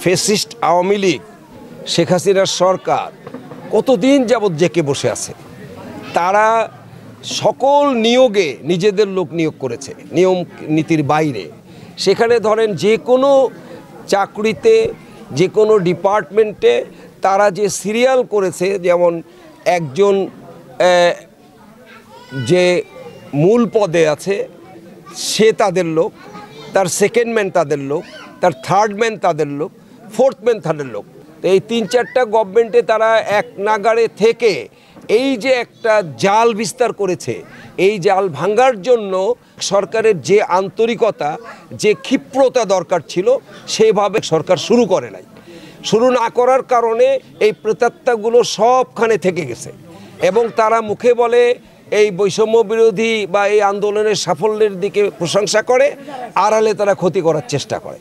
Fascist Awami League, Sheikh হাসিনার সরকার কতদিন যাবৎ জেকে বসে আছে। তারা সকল নিয়োগে নিজেদের লোক নিয়োগ করেছে নিয়ম নীতির বাইরে। সেখানে ধরেন যে কোনো চাকরিতে, যে কোনো ডিপার্টমেন্টে তারা যে সিরিয়াল করেছে, যেমন একজন যে মূল পদে আছে সে তাদের লোক, তার সেকেন্ড ম্যান তাদের লোক, তার থার্ড ম্যান তাদের লোক, ফোর্থ ম্যান তাদের লোক। তো এই 3-4টা গভর্নমেন্টে তারা এক নাগাড়ে থেকে এই যে একটা জাল বিস্তার করেছে, এই জাল ভাঙার জন্য সরকারের যে আন্তরিকতা, যে ক্ষিপ্রতা দরকার ছিল সেভাবে সরকার শুরু করে নাই। শুরু না করার কারণে এই প্রেতাত্মাগুলো সবখানে থেকে গেছে এবং তারা মুখে বলে এই বৈষম্য বিরোধী বা এই আন্দোলনের সাফল্যের দিকে প্রশংসা করে, আড়ালে তারা ক্ষতি করার চেষ্টা করে।